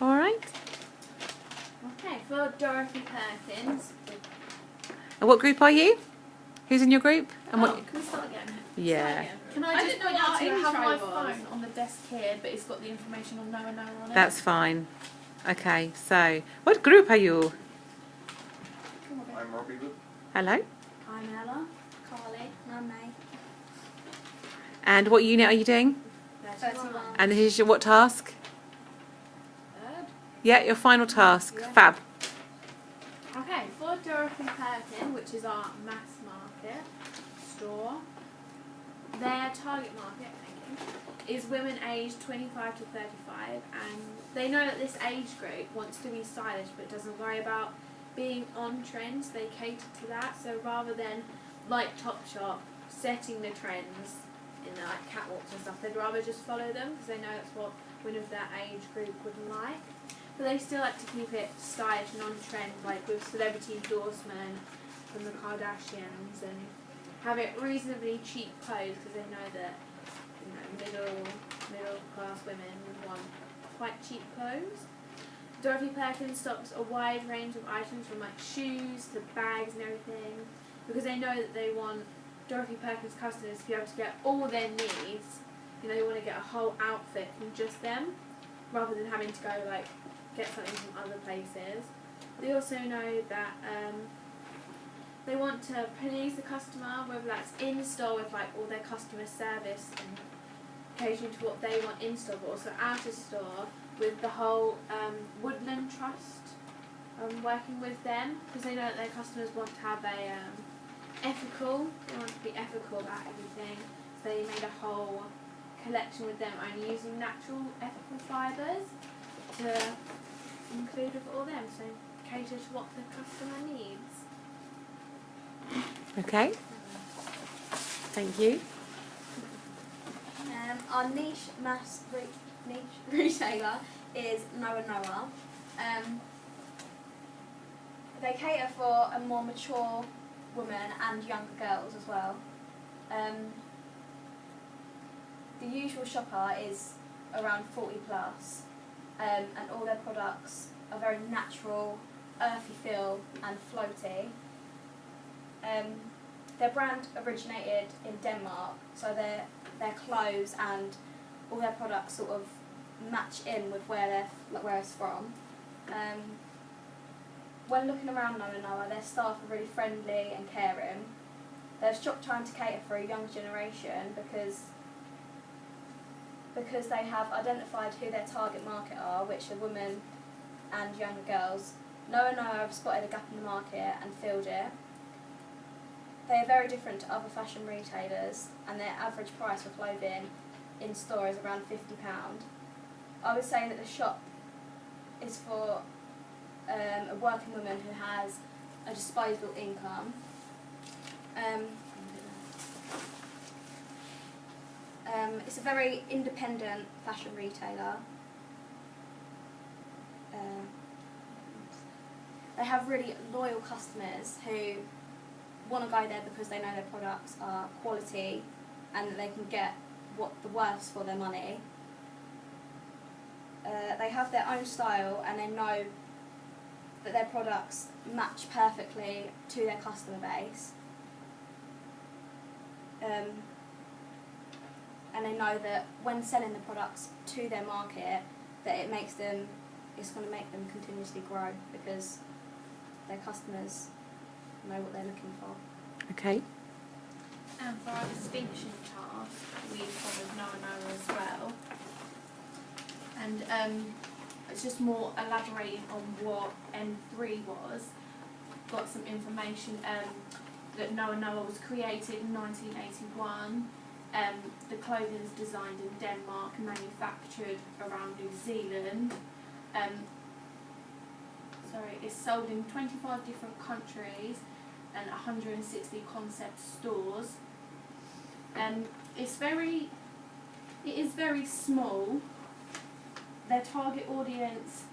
All right. Okay, for Dorothy Perkins. And what group are you? Who's in your group? And Can what? we start again? Yeah. Start again. Can I just point out to you I have my phone on the desk here, but it's got the information on Noah on it. That's fine. Okay, so what group are you? I'm Robbie. Hello. I'm Ella. Carley. I'm May. And what unit are you doing? 31. And here's your what task? Third. Yeah, your final task. Yeah. Fab. Okay, for Dorothy Perkins, which is our mass market store, their target market is women aged 25 to 35, and they know that this age group wants to be stylish but doesn't worry about being on trends. They cater to that, so rather than like Topshop setting the trends in the like catwalks and stuff, they'd rather just follow them because they know that's what women of that age group would like. But they still like to keep it stylish and on trend, like with celebrity endorsement from the Kardashians, and have it reasonably cheap clothes because they know that middle class women would want quite cheap clothes. Dorothy Perkins stocks a wide range of items from like shoes to bags and everything because they know that they want Dorothy Perkins customers to be able to get all their needs. You know, they want to get a whole outfit from just them rather than having to go like get something from other places. They also know that they want to please the customer, whether that's in store with like all their customer service and catering to what they want in store, but also out of store with the whole Woodland Trust working with them because they know that their customers want to have a they want to be ethical about everything. So they made a whole collection with them only using natural ethical fibres to include with all them, so cater to what the customer needs. Okay. Thank you. Our niche retailer is Noah. They cater for a more mature women and younger girls as well. The usual shopper is around 40 plus, and all their products are very natural, earthy feel and floaty. Their brand originated in Denmark, so their clothes and all their products sort of match in with where it's from. When looking around Noah, their staff are really friendly and caring. They've stopped trying to cater for a young generation because they have identified who their target market are, which are women and younger girls. Noah have spotted a gap in the market and filled it. They are very different to other fashion retailers, and their average price for clothing in store is around £50. I would say that the shop is for a working woman who has a disposable income. It's a very independent fashion retailer. They have really loyal customers who want to go there because they know their products are quality and that they can get what the worth for their money. They have their own style and they know that their products match perfectly to their customer base. And they know that when selling the products to their market, that it's going to make them continuously grow because their customers know what they're looking for. Okay. And for our distinction task, we covered Noah as well. And it's just more elaborating on what N3 was. Got some information that Noah was created in 1981. The clothing is designed in Denmark, manufactured around New Zealand. It's sold in 25 different countries and 160 concept stores. It is very small. Their target audience,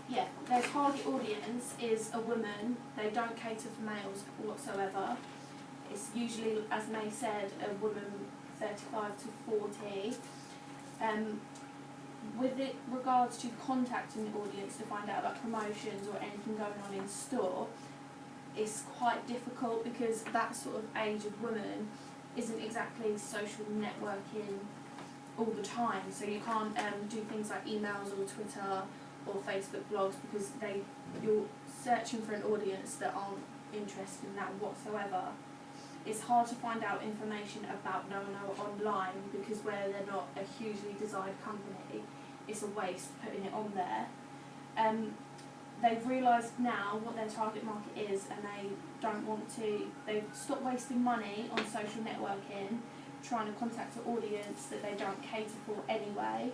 their target audience is a woman. They don't cater for males whatsoever. It's usually, as May said, a woman 35 to 40. with it regards to contacting the audience to find out about promotions or anything going on in store, it's quite difficult because that sort of age of women isn't exactly social networking all the time. So you can't do things like emails or Twitter or Facebook blogs because you're searching for an audience that aren't interested in that whatsoever. It's hard to find out information about No online because where they're not a hugely desired company, it's a waste putting it on there. They've realised now what their target market is, and they've stopped wasting money on social networking, trying to contact an audience that they don't cater for anyway.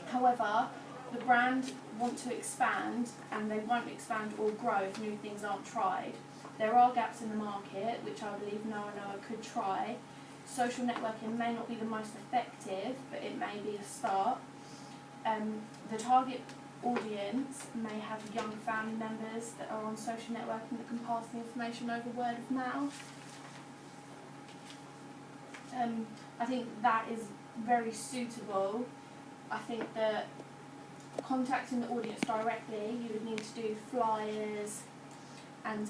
However, the brand want to expand, and they won't expand or grow if new things aren't tried. There are gaps in the market, which I believe Noah could try. Social networking may not be the most effective, but it may be a start. The target audience may have young family members that are on social networking that can pass the information over word of mouth. I think that is very suitable. I think that contacting the audience directly, you would need to do flyers and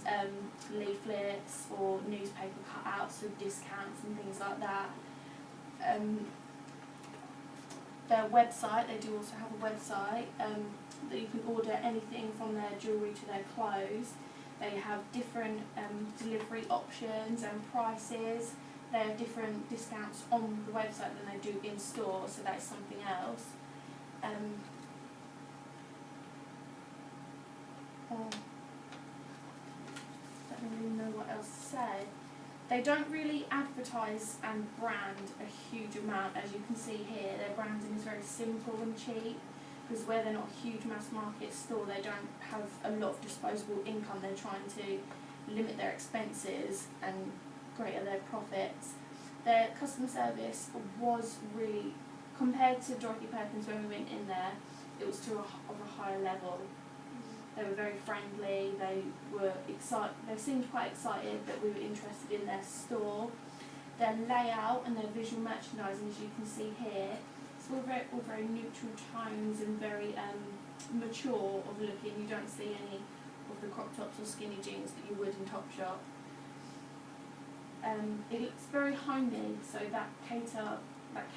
leaflets or newspaper cutouts with discounts and things like that. Their website, they do also have a website that you can order anything from their jewellery to their clothes. They have different delivery options and prices. They have different discounts on the website than they do in store, so that's something else. I don't really know what else to say. They don't really advertise and brand a huge amount, as you can see here. Their branding is very simple and cheap, because where they're not a huge mass market store, they don't have a lot of disposable income. They're trying to limit their expenses and greater their profits. Their customer service was really, compared to Dorothy Perkins when we went in there, it was of a higher level. They were very friendly, they were excited, they seemed quite excited that we were interested in their store. Their layout and their visual merchandising, as you can see here, it's all very neutral tones and very mature of looking. You don't see any of the crop tops or skinny jeans that you would in Topshop. It looks very homey, so that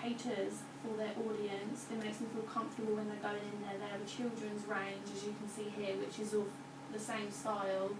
caters for their audience. It makes them feel comfortable when they're going in there. They have a children's range, as you can see here, which is of the same style